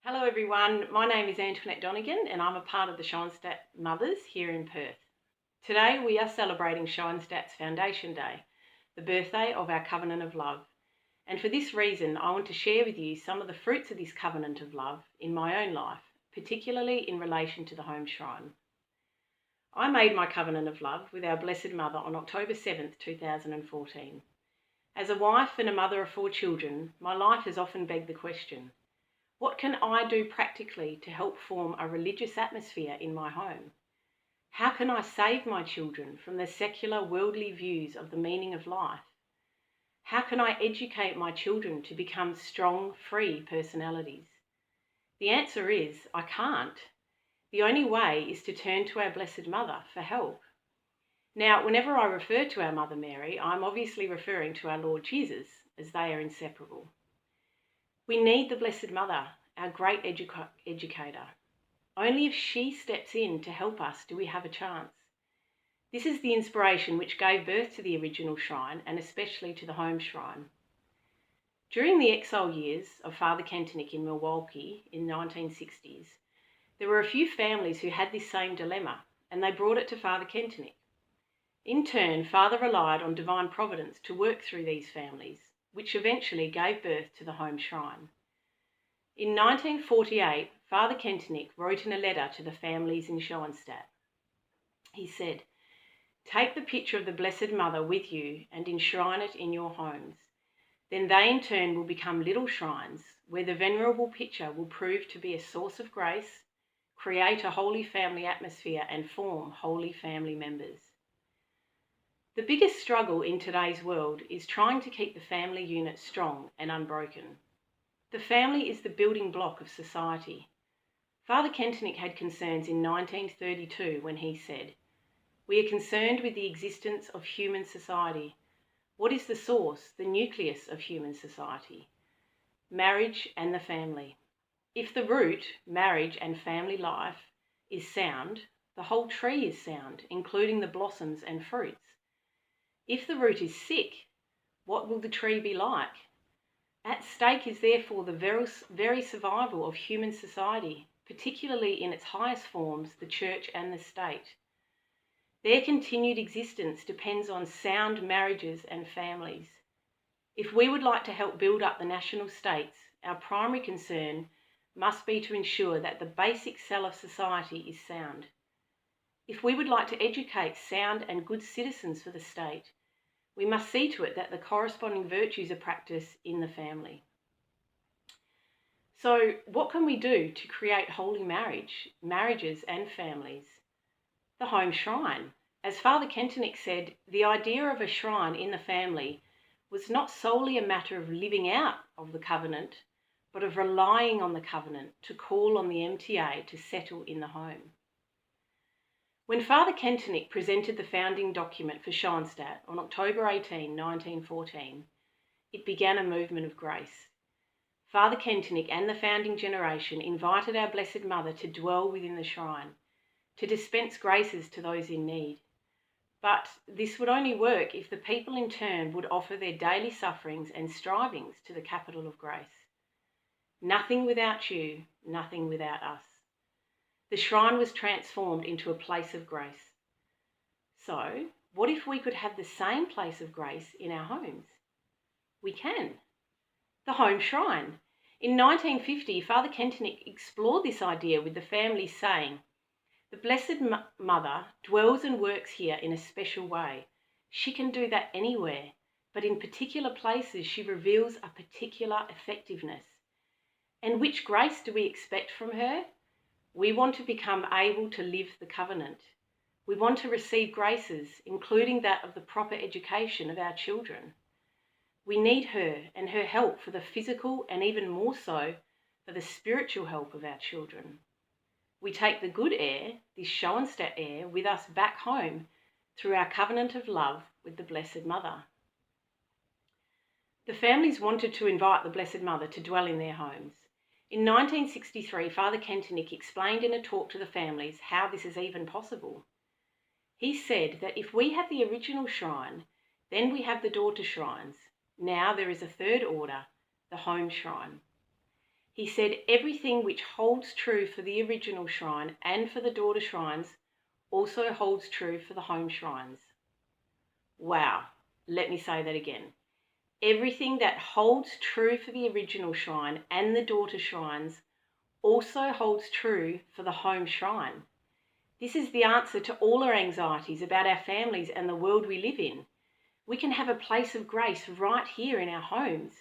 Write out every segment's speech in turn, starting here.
Hello everyone, my name is Antoinette Donegan and I'm a part of the Schoenstatt Mothers here in Perth. Today we are celebrating Schoenstatt's Foundation Day, the birthday of our Covenant of Love. And for this reason I want to share with you some of the fruits of this Covenant of Love in my own life, particularly in relation to the home shrine. I made my Covenant of Love with our Blessed Mother on October 7th, 2014. As a wife and a mother of 4 children, my life has often begged the question, what can I do practically to help form a religious atmosphere in my home? How can I save my children from the secular worldly views of the meaning of life? How can I educate my children to become strong, free personalities? The answer is, I can't. The only way is to turn to our Blessed Mother for help. Now, whenever I refer to our Mother Mary, I'm obviously referring to our Lord Jesus, as they are inseparable. We need the Blessed Mother, our great educator. Only if she steps in to help us do we have a chance. This is the inspiration which gave birth to the original shrine and especially to the home shrine. During the exile years of Father Kentenich in Milwaukee in the 1960s, there were a few families who had this same dilemma and they brought it to Father Kentenich. In turn, Father relied on divine providence to work through these families, which eventually gave birth to the home shrine. In 1948, Father Kentenich wrote in a letter to the families in Schoenstatt. He said, "Take the picture of the Blessed Mother with you and enshrine it in your homes. Then they in turn will become little shrines where the venerable picture will prove to be a source of grace, create a holy family atmosphere and form holy family members." The biggest struggle in today's world is trying to keep the family unit strong and unbroken. The family is the building block of society. Father Kentenich had concerns in 1932 when he said, "We are concerned with the existence of human society. What is the source, the nucleus of human society? Marriage and the family. If the root, marriage and family life, is sound, the whole tree is sound, including the blossoms and fruits. If the root is sick, what will the tree be like? At stake is therefore the very survival of human society, particularly in its highest forms, the church and the state. Their continued existence depends on sound marriages and families. If we would like to help build up the national states, our primary concern must be to ensure that the basic cell of society is sound. If we would like to educate sound and good citizens for the state, we must see to it that the corresponding virtues are practiced in the family." So what can we do to create holy marriages and families? The home shrine. As Father Kentenich said, the idea of a shrine in the family was not solely a matter of living out of the covenant, but of relying on the covenant to call on the MTA to settle in the home. When Father Kentenich presented the founding document for Schoenstatt on October 18, 1914, it began a movement of grace. Father Kentenich and the founding generation invited our Blessed Mother to dwell within the shrine, to dispense graces to those in need. But this would only work if the people in turn would offer their daily sufferings and strivings to the capital of grace. Nothing without you, nothing without us. The shrine was transformed into a place of grace. So, what if we could have the same place of grace in our homes? We can. The home shrine. In 1950, Father Kentenich explored this idea with the family, saying, "The Blessed Mother dwells and works here in a special way. She can do that anywhere, but in particular places she reveals a particular effectiveness. And which grace do we expect from her? We want to become able to live the covenant. We want to receive graces, including that of the proper education of our children. We need her and her help for the physical and even more so for the spiritual help of our children. We take the good air, this Schoenstatt air, with us back home through our covenant of love with the Blessed Mother." The families wanted to invite the Blessed Mother to dwell in their homes. In 1963, Father Kentenich explained in a talk to the families how this is even possible. He said that if we have the original shrine, then we have the daughter shrines. Now there is a third order, the home shrine. He said, everything which holds true for the original shrine and for the daughter shrines also holds true for the home shrines. Wow, let me say that again. Everything that holds true for the original shrine and the daughter shrines also holds true for the home shrine. This is the answer to all our anxieties about our families and the world we live in. We can have a place of grace right here in our homes.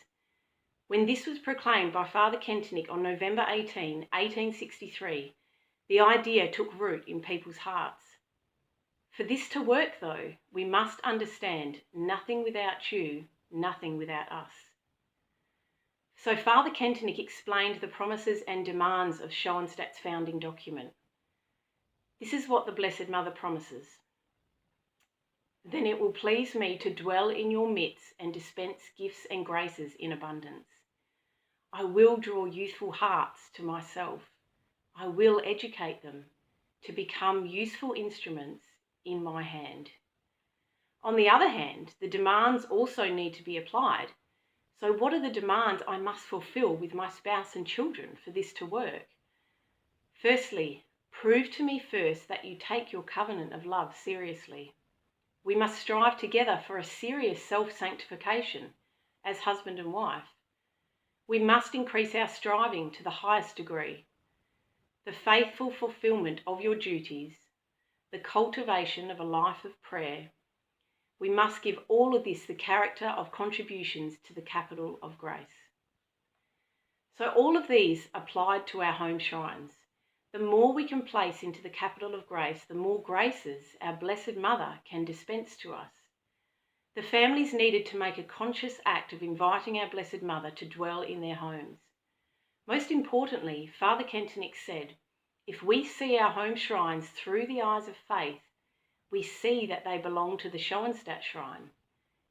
When this was proclaimed by Father Kentenich on November 18, 1863, the idea took root in people's hearts. For this to work, though, we must understand nothing without you, nothing without us. So Father Kentenich explained the promises and demands of Schoenstatt's founding document. This is what the Blessed Mother promises. Then it will please me to dwell in your midst and dispense gifts and graces in abundance. I will draw youthful hearts to myself. I will educate them to become useful instruments in my hand. On the other hand, the demands also need to be applied. So what are the demands I must fulfill with my spouse and children for this to work? Firstly, prove to me first that you take your covenant of love seriously. We must strive together for a serious self-sanctification as husband and wife. We must increase our striving to the highest degree. The faithful fulfillment of your duties, the cultivation of a life of prayer. We must give all of this the character of contributions to the capital of grace. So all of these applied to our home shrines. The more we can place into the capital of grace, the more graces our Blessed Mother can dispense to us. The families needed to make a conscious act of inviting our Blessed Mother to dwell in their homes. Most importantly, Father Kentenich said, if we see our home shrines through the eyes of faith, we see that they belong to the Schoenstatt shrine.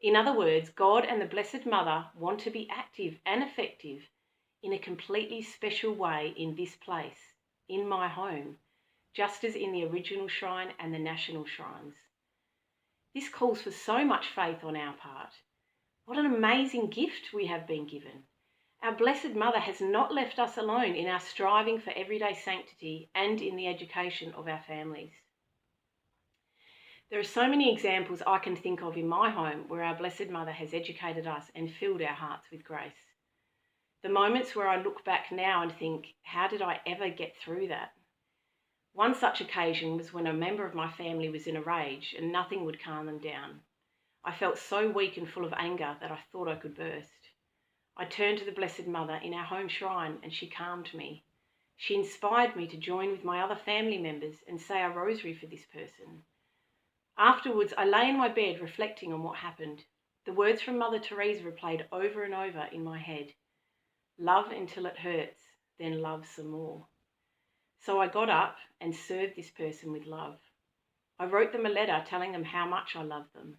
In other words, God and the Blessed Mother want to be active and effective in a completely special way in this place, in my home, just as in the original shrine and the national shrines. This calls for so much faith on our part. What an amazing gift we have been given. Our Blessed Mother has not left us alone in our striving for everyday sanctity and in the education of our families. There are so many examples I can think of in my home where our Blessed Mother has educated us and filled our hearts with grace. The moments where I look back now and think, how did I ever get through that? One such occasion was when a member of my family was in a rage and nothing would calm them down. I felt so weak and full of anger that I thought I could burst. I turned to the Blessed Mother in our home shrine and she calmed me. She inspired me to join with my other family members and say a rosary for this person. Afterwards, I lay in my bed reflecting on what happened. The words from Mother Teresa replayed over and over in my head. Love until it hurts, then love some more. So I got up and served this person with love. I wrote them a letter telling them how much I loved them.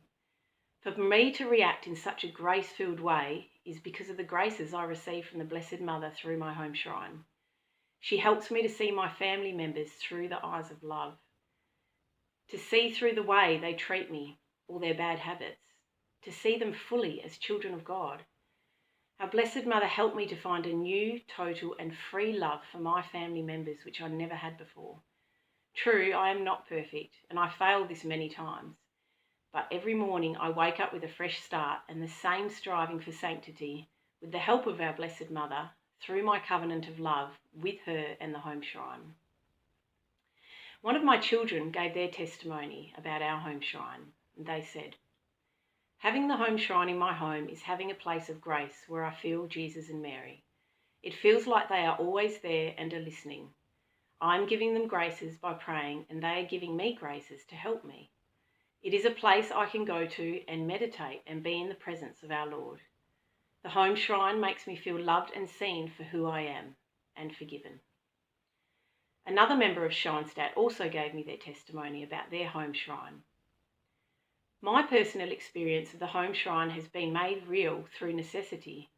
For me to react in such a grace-filled way is because of the graces I receive from the Blessed Mother through my home shrine. She helps me to see my family members through the eyes of love, to see through the way they treat me or their bad habits, to see them fully as children of God. Our Blessed Mother helped me to find a new, total and free love for my family members which I never had before. True, I am not perfect and I failed this many times, but every morning I wake up with a fresh start and the same striving for sanctity with the help of our Blessed Mother through my covenant of love with her and the home shrine. One of my children gave their testimony about our home shrine. They said, having the home shrine in my home is having a place of grace where I feel Jesus and Mary. It feels like they are always there and are listening. I'm giving them graces by praying and they are giving me graces to help me. It is a place I can go to and meditate and be in the presence of our Lord. The home shrine makes me feel loved and seen for who I am and forgiven. Another member of Schoenstatt also gave me their testimony about their home shrine. My personal experience of the home shrine has been made real through necessity.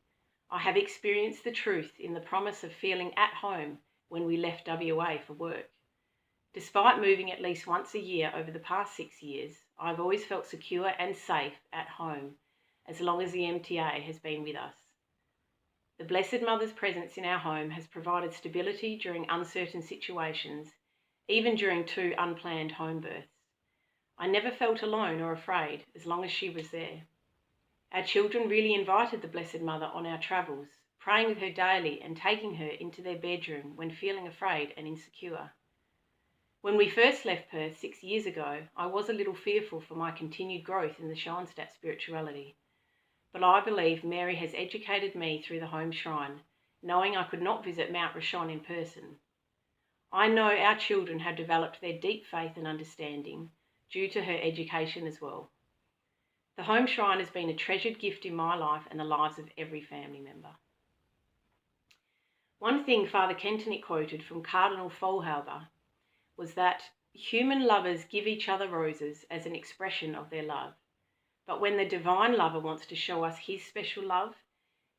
I have experienced the truth in the promise of feeling at home when we left WA for work. Despite moving at least once a year over the past 6 years, I've always felt secure and safe at home as long as the MTA has been with us. The Blessed Mother's presence in our home has provided stability during uncertain situations, even during 2 unplanned home births. I never felt alone or afraid as long as she was there. Our children really invited the Blessed Mother on our travels, praying with her daily and taking her into their bedroom when feeling afraid and insecure. When we first left Perth 6 years ago, I was a little fearful for my continued growth in the Schoenstatt spirituality. But I believe Mary has educated me through the home shrine, knowing I could not visit Mount Rochon in person. I know our children have developed their deep faith and understanding due to her education as well. The home shrine has been a treasured gift in my life and the lives of every family member. One thing Father Kentenich quoted from Cardinal Faulhaber was that human lovers give each other roses as an expression of their love. But when the divine lover wants to show us his special love,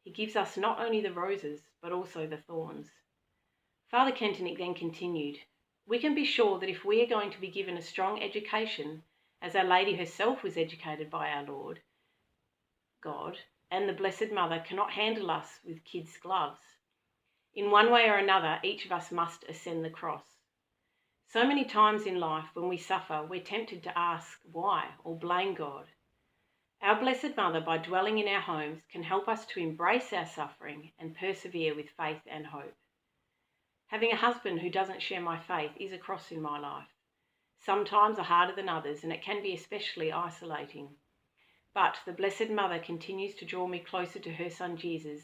he gives us not only the roses, but also the thorns. Father Kentenich then continued, "We can be sure that if we are going to be given a strong education, as Our Lady herself was educated by our Lord, God, and the Blessed Mother cannot handle us with kids' gloves. In one way or another, each of us must ascend the cross. So many times in life when we suffer, we're tempted to ask why or blame God. Our Blessed Mother, by dwelling in our homes, can help us to embrace our suffering and persevere with faith and hope. Having a husband who doesn't share my faith is a cross in my life. Some times are harder than others, and it can be especially isolating. But the Blessed Mother continues to draw me closer to her Son Jesus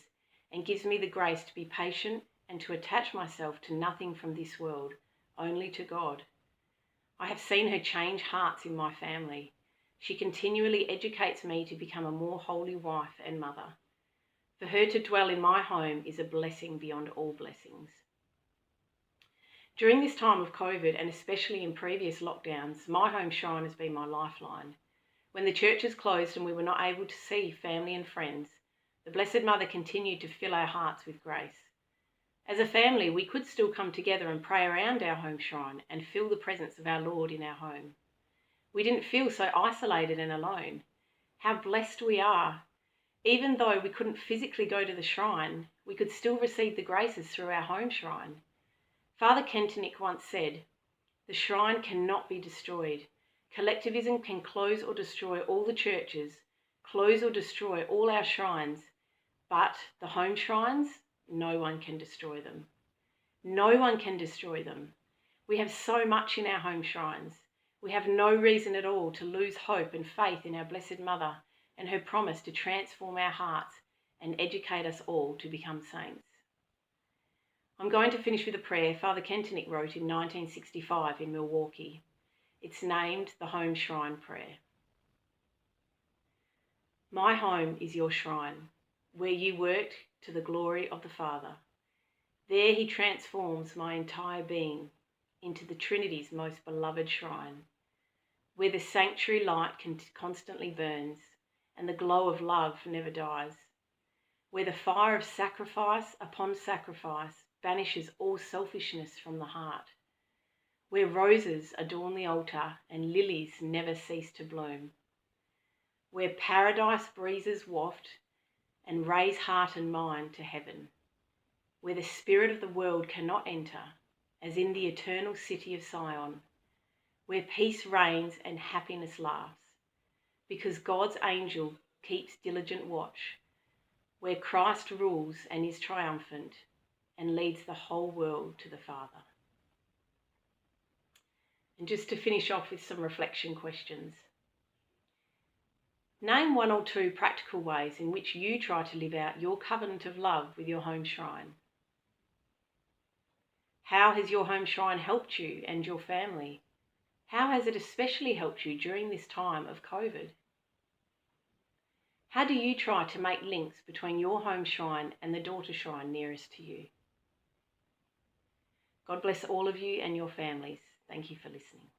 and gives me the grace to be patient and to attach myself to nothing from this world, only to God. I have seen her change hearts in my family. She continually educates me to become a more holy wife and mother. For her to dwell in my home is a blessing beyond all blessings." During this time of COVID, and especially in previous lockdowns, my home shrine has been my lifeline. When the churches closed and we were not able to see family and friends, the Blessed Mother continued to fill our hearts with grace. As a family, we could still come together and pray around our home shrine and feel the presence of our Lord in our home. We didn't feel so isolated and alone. How blessed we are. Even though we couldn't physically go to the shrine, we could still receive the graces through our home shrine. Father Kentenich once said, "The shrine cannot be destroyed. Collectivism can close or destroy all the churches, close or destroy all our shrines, but the home shrines, no one can destroy them. No one can destroy them. We have so much in our home shrines. We have no reason at all to lose hope and faith in our Blessed Mother and her promise to transform our hearts and educate us all to become saints." I'm going to finish with a prayer Father Kentenich wrote in 1965 in Milwaukee. It's named the Home Shrine Prayer. "My home is your shrine, where you worked to the glory of the Father. There he transforms my entire being into the Trinity's most beloved shrine, where the sanctuary light constantly burns and the glow of love never dies, where the fire of sacrifice upon sacrifice banishes all selfishness from the heart, where roses adorn the altar and lilies never cease to bloom, where paradise breezes waft and raise heart and mind to heaven, where the spirit of the world cannot enter, as in the eternal city of Sion, where peace reigns and happiness laughs, because God's angel keeps diligent watch, where Christ rules and is triumphant and leads the whole world to the Father." And just to finish off with some reflection questions. Name 1 or 2 practical ways in which you try to live out your covenant of love with your home shrine. How has your home shrine helped you and your family? How has it especially helped you during this time of COVID? How do you try to make links between your home shrine and the daughter shrine nearest to you? God bless all of you and your families. Thank you for listening.